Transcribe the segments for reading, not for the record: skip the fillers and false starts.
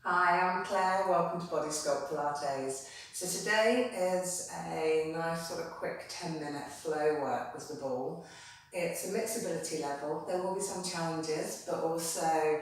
Hi, I'm Claire, welcome to Body Sculpt Pilates. So today is a nice sort of quick 10-minute flow work with the ball. It's a mixability level. There will be some challenges, but also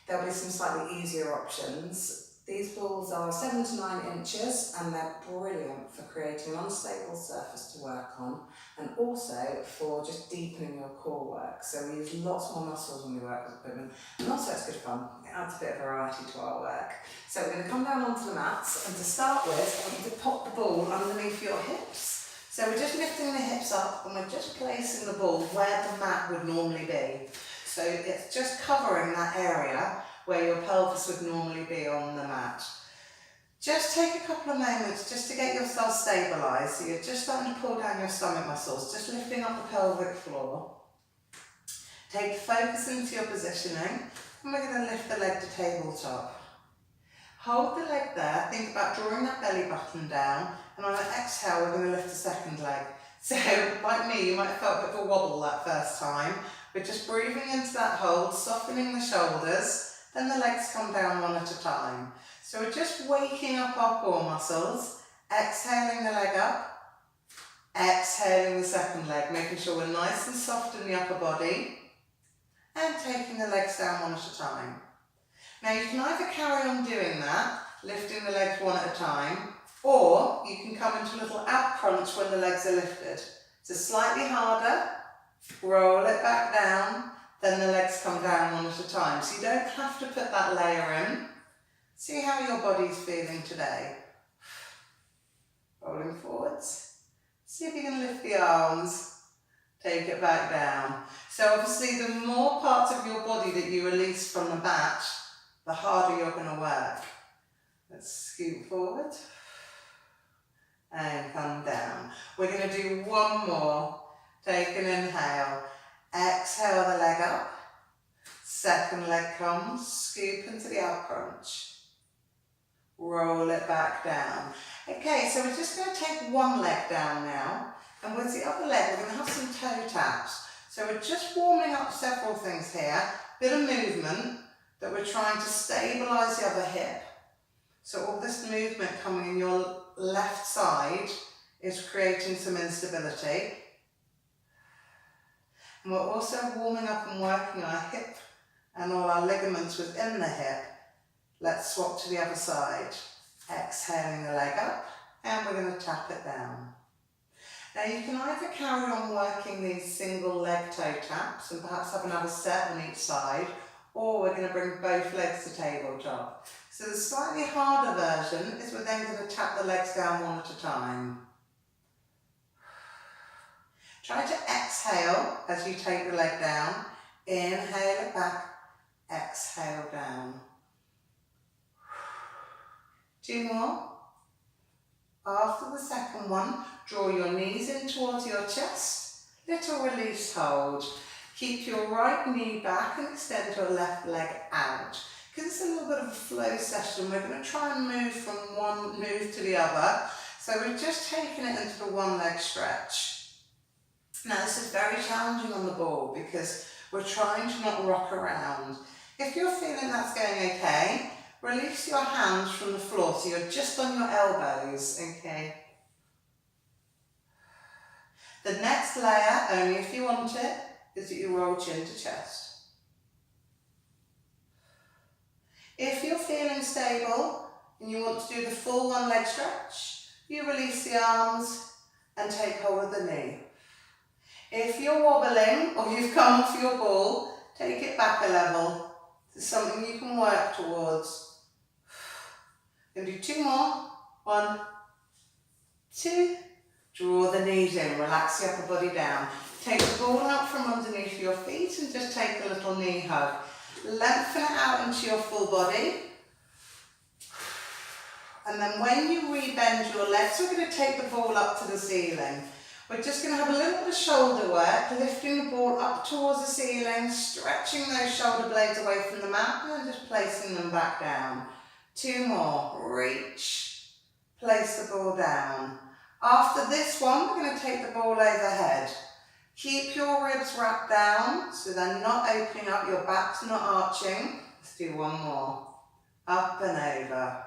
there'll be some slightly easier options. These balls are 7 to 9 inches and they're brilliant for creating an unstable surface to work on and also for just deepening your core work. So we use lots more muscles when we work with equipment and also it's good fun. It adds a bit of variety to our work. So we're going to come down onto the mats and to start with I want you to pop the ball underneath your hips. So we're just lifting the hips up and we're just placing the ball where the mat would normally be. So it's just covering that area where your pelvis would normally be on the mat. Just take a couple of moments just to get yourself stabilised. So you're just starting to pull down your stomach muscles, just lifting up the pelvic floor. Take the focus into your positioning and we're going to lift the leg to tabletop. Hold the leg there, think about drawing that belly button down, and on an exhale we're going to lift the second leg. So like me, you might have felt a bit of a wobble that first time. We're just breathing into that hold, softening the shoulders, then the legs come down one at a time. So we're just waking up our core muscles, exhaling the leg up, exhaling the second leg, making sure we're nice and soft in the upper body, and taking the legs down one at a time. Now you can either carry on doing that, lifting the legs one at a time, or you can come into a little ab crunch when the legs are lifted. So slightly harder, roll it back down, then the legs come down one at a time. So you don't have to put that layer in. See how your body's feeling today. Rolling forwards. See if you can lift the arms, take it back down. So obviously the more parts of your body that you release from the mat, the harder you're going to work. Let's scoot forward and come down. We're going to do one more. Take an inhale. Exhale the leg up. Second leg comes. Scoop into the ab crunch. Roll it back down. Okay, so we're just going to take one leg down now. And with the other leg, we're going to have some toe taps. So we're just warming up several things here. Bit of movement that we're trying to stabilise the other hip. So all this movement coming in your left side is creating some instability. And we're also warming up and working our hip and all our ligaments within the hip. Let's swap to the other side. Exhaling the leg up and we're going to tap it down. Now you can either carry on working these single leg toe taps and perhaps have another set on each side, or we're going to bring both legs to tabletop. So the slightly harder version is we're then going to tap the legs down one at a time. Try to exhale as you take the leg down. Inhale it back, exhale down. 2 more. After the second one, draw your knees in towards your chest. Little release hold. Keep your right knee back and extend your left leg out. Because it's a little bit of a flow session, we're going to try and move from one move to the other. So we're just taking it into the one leg stretch. Now this is very challenging on the ball because we're trying to not rock around. If you're feeling that's going okay, release your hands from the floor so you're just on your elbows, okay? The next layer, only if you want it, is that you roll chin to chest. If you're feeling stable and you want to do the full one leg stretch, you release the arms and take hold of the knee. If you're wobbling or you've come off your ball, take it back a level. This is something you can work towards. Going to do 2 more. 1, 2. Draw the knees in, relax the upper body down. Take the ball out from underneath your feet and just take a little knee hug. Lengthen it out into your full body. And then when you rebend your legs, we're going to take the ball up to the ceiling. We're just going to have a little bit of shoulder work, lifting the ball up towards the ceiling, stretching those shoulder blades away from the mat and then just placing them back down. 2 more. Reach. Place the ball down. After this one, we're going to take the ball overhead. Keep your ribs wrapped down so they're not opening up, your back's not arching. Let's do 1 more. up and over.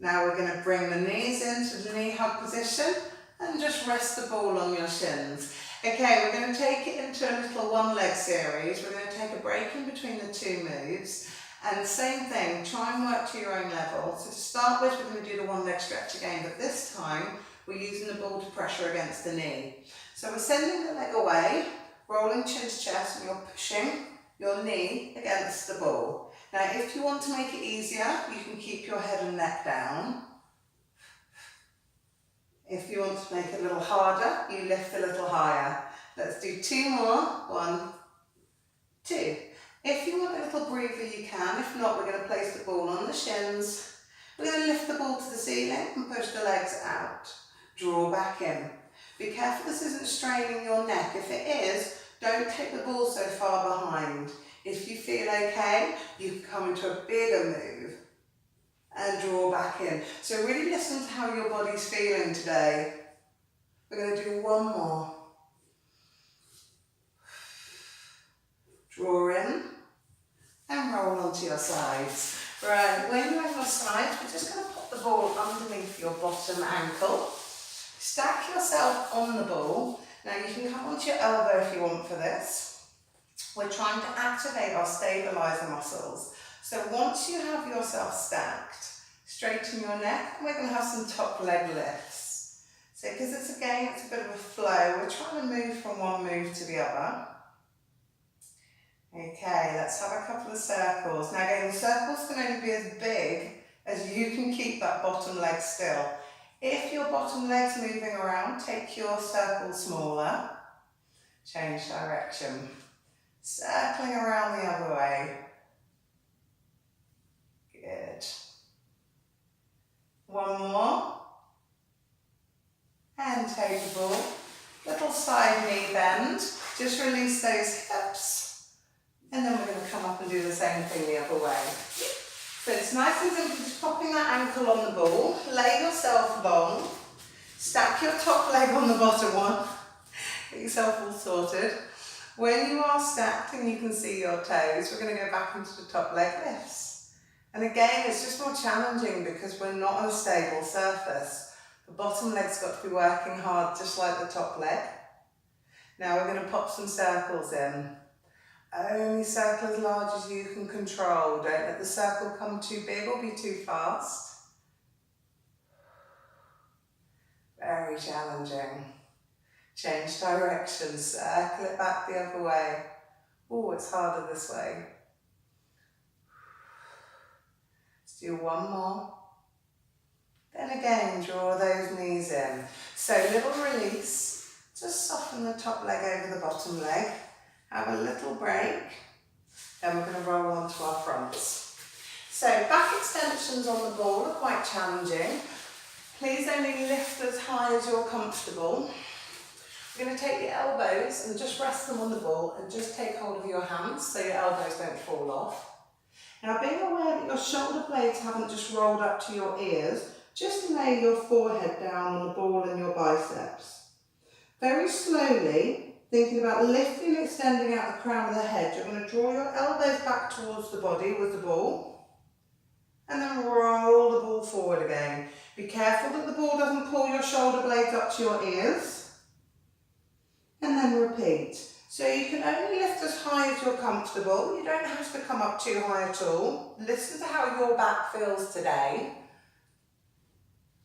Now we're going to bring the knees into the knee hug position and just rest the ball on your shins. Okay, we're going to take it into a little one leg series. We're going to take a break in between the two moves. And same thing, try and work to your own level. So to start with, we're going to do the one leg stretch again, but this time we're using the ball to pressure against the knee. So we're sending the leg away, rolling chin to chest, and you're pushing your knee against the ball. Now, if you want to make it easier, you can keep your head and neck down. If you want to make it a little harder, you lift a little higher. Let's do 2 more. 1, 2. If you want a little breather, you can. If not, we're going to place the ball on the shins. We're going to lift the ball to the ceiling and push the legs out. Draw back in. Be careful this isn't straining your neck. If it is, don't take the ball so far behind. If you feel okay, you can come into a bigger move and draw back in. So really listen to how your body's feeling today. We're going to do 1 more. Draw in and roll onto your sides. Right, when you're on your sides, we're just going to pop the ball underneath your bottom ankle. Stack yourself on the ball. Now you can come onto your elbow if you want for this. We're trying to activate our stabilising muscles. So once you have yourself stacked, straighten your neck, and we're going to have some top leg lifts. So because it's a bit of a flow, we're trying to move from one move to the other. Okay, let's have a couple of circles. Now again, the circles can only be as big as you can keep that bottom leg still. If your bottom leg's moving around, take your circle smaller. Change direction. Circling around the other way. Good. 1 more. And take the ball. Little side knee bend. Just release those hips. And then we're going to come up and do the same thing the other way. So it's nice and simple, just popping that ankle on the ball. Lay yourself long. Stack your top leg on the bottom one. Get yourself all sorted. When you are stacked and you can see your toes, we're going to go back into the top leg lifts. And again, it's just more challenging because we're not on a stable surface. The bottom leg's got to be working hard, just like the top leg. Now we're going to pop some circles in. Only circle as large as you can control. Don't let the circle come too big or be too fast. Very challenging. Change direction, circle it back the other way. Oh, it's harder this way. Let's do 1 more. Then again, draw those knees in. So little release, just soften the top leg over the bottom leg. Have a little break. Then we're going to roll onto our fronts. So back extensions on the ball are quite challenging. Please only lift as high as you're comfortable. You're going to take your elbows and just rest them on the ball and just take hold of your hands so your elbows don't fall off. Now being aware that your shoulder blades haven't just rolled up to your ears, just lay your forehead down on the ball and your biceps. Very slowly, thinking about lifting and extending out the crown of the head, you're going to draw your elbows back towards the body with the ball and then roll the ball forward again. Be careful that the ball doesn't pull your shoulder blades up to your ears. And then repeat. So you can only lift as high as you're comfortable. You don't have to come up too high at all. Listen to how your back feels today.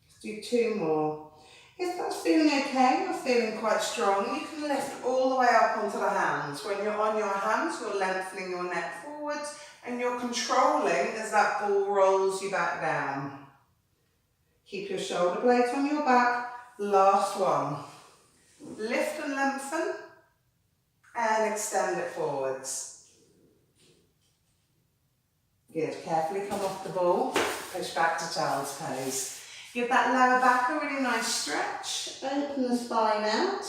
Let's do 2 more. If that's feeling okay, you're feeling quite strong, you can lift all the way up onto the hands. When you're on your hands, you're lengthening your neck forwards and you're controlling as that ball rolls you back down. Keep your shoulder blades on your back. Last one. Lift and lengthen and extend it forwards. Good. Carefully come off the ball. Push back to child's pose. Give that lower back a really nice stretch. Open the spine out.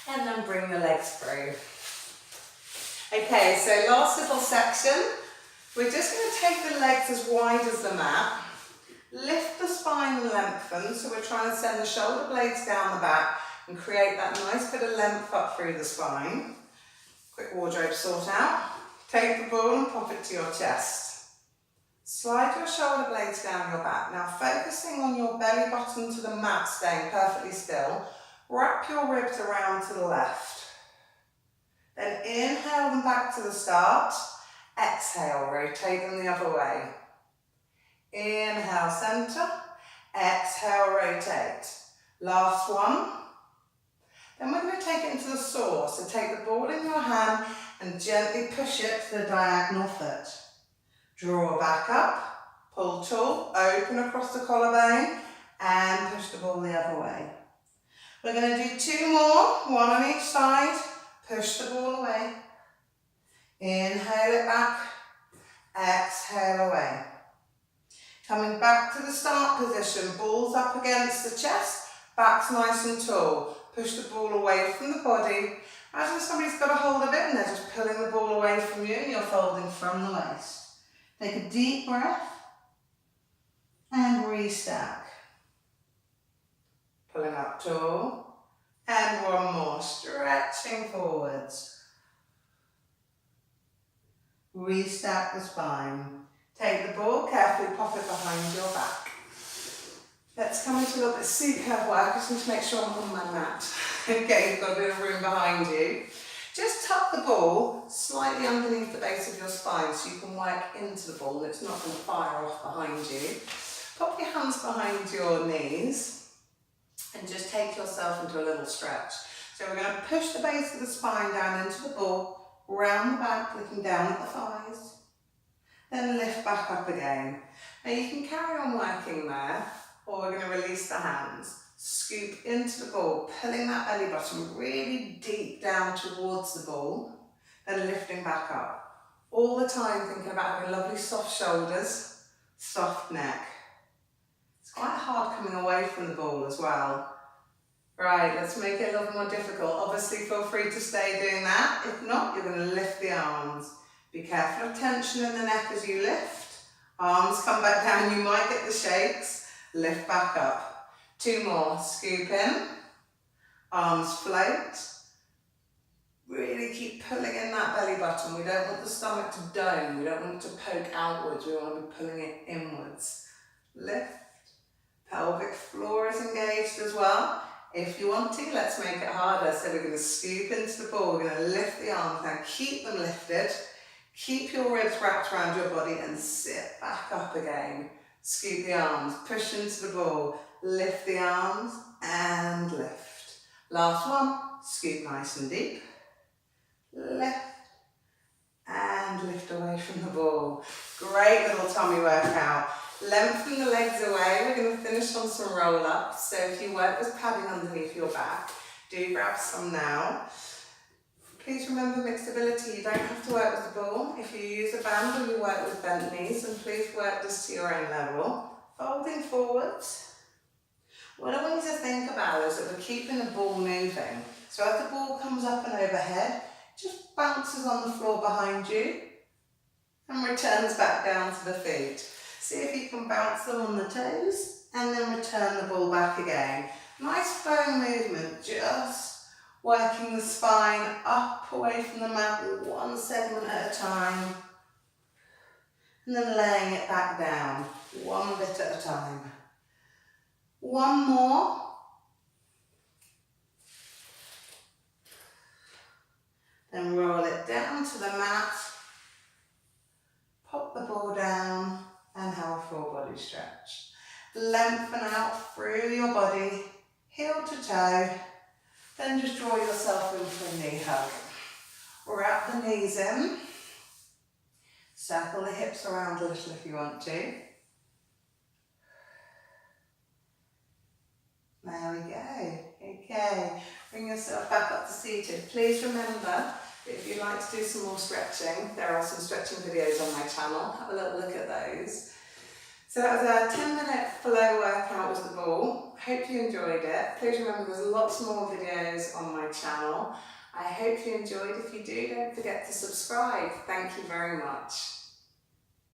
And then bring the legs through. Okay, so last little section. We're just going to take the legs as wide as the mat. Lift the spine and lengthen, so we're trying to send the shoulder blades down the back and create that nice bit of length up through the spine. Quick wardrobe sort out. Take the ball and pop it to your chest. Slide your shoulder blades down your back. Now focusing on your belly button to the mat, staying perfectly still. Wrap your ribs around to the left. Then inhale them back to the start. Exhale, rotate them the other way. Inhale, center. Exhale, rotate. Last one. Then we're going to take it into the saw. So take the ball in your hand and gently push it to the diagonal foot. Draw back up, pull tall, open across the collarbone and push the ball the other way. We're going to do 2 more, one on each side. Push the ball away. Inhale it back, exhale away. Coming back to the start position, balls up against the chest, back's nice and tall. Push the ball away from the body. Imagine somebody's got a hold of it and they're just pulling the ball away from you and you're folding from the waist. Take a deep breath and restack. Pulling up tall. And one more, stretching forwards. Restack the spine. Take the ball, carefully pop it behind your back. Let's come into a little bit of C-curve work. I just need to make sure I'm on my mat. Okay, you've got a bit of room behind you. Just tuck the ball slightly underneath the base of your spine so you can work into the ball. It's not going to fire off behind you. Pop your hands behind your knees and just take yourself into a little stretch. So we're going to push the base of the spine down into the ball, round the back, looking down at the thighs. Then lift back up again. Now you can carry on working there, or we're going to release the hands. Scoop into the ball, pulling that belly button really deep down towards the ball, then lifting back up. All the time thinking about having lovely soft shoulders, soft neck. It's quite hard coming away from the ball as well. Right, let's make it a little more difficult. Obviously feel free to stay doing that. If not, you're going to lift the arms. Be careful of tension in the neck as you lift. Arms come back down, you might get the shakes. Lift back up. 2 more, scoop in, arms float. Really keep pulling in that belly button. We don't want the stomach to dome, we don't want it to poke outwards, we want to be pulling it inwards. Lift, pelvic floor is engaged as well. If you want to, let's make it harder. So we're going to scoop into the ball, we're going to lift the arms, now keep them lifted. Keep your ribs wrapped around your body and sit back up again. Scoop the arms, push into the ball. Lift the arms and lift. Last one, scoop nice and deep. Lift and lift away from the ball. Great little tummy workout. Lengthen the legs away. We're going to finish on some roll-ups. So if you work with padding underneath your back, do grab some now. Please remember mixed ability. You don't have to work with the ball. If you use a band or you work with bent knees, then please work this to your own level. Folding forwards. What I want you to think about is that we're keeping the ball moving. So as the ball comes up and overhead, it just bounces on the floor behind you and returns back down to the feet. See if you can bounce them on the toes and then return the ball back again. Nice flowing movement, just working the spine up away from the mat, one segment at a time. And then laying it back down, one bit at a time. One more. Then roll it down to the mat. Pop the ball down and have a full body stretch. Lengthen out through your body, heel to toe. Then just draw yourself in for a knee hug. Wrap the knees in. Circle the hips around a little if you want to. There we go. Okay, bring yourself back up to seated. Please remember that if you'd like to do some more stretching, there are some stretching videos on my channel. Have a little look at those. So that was a 10-minute flow workout with the ball. Hope you enjoyed it. Please remember there's lots more videos on my channel. I hope you enjoyed. If you do, don't forget to subscribe. Thank you very much.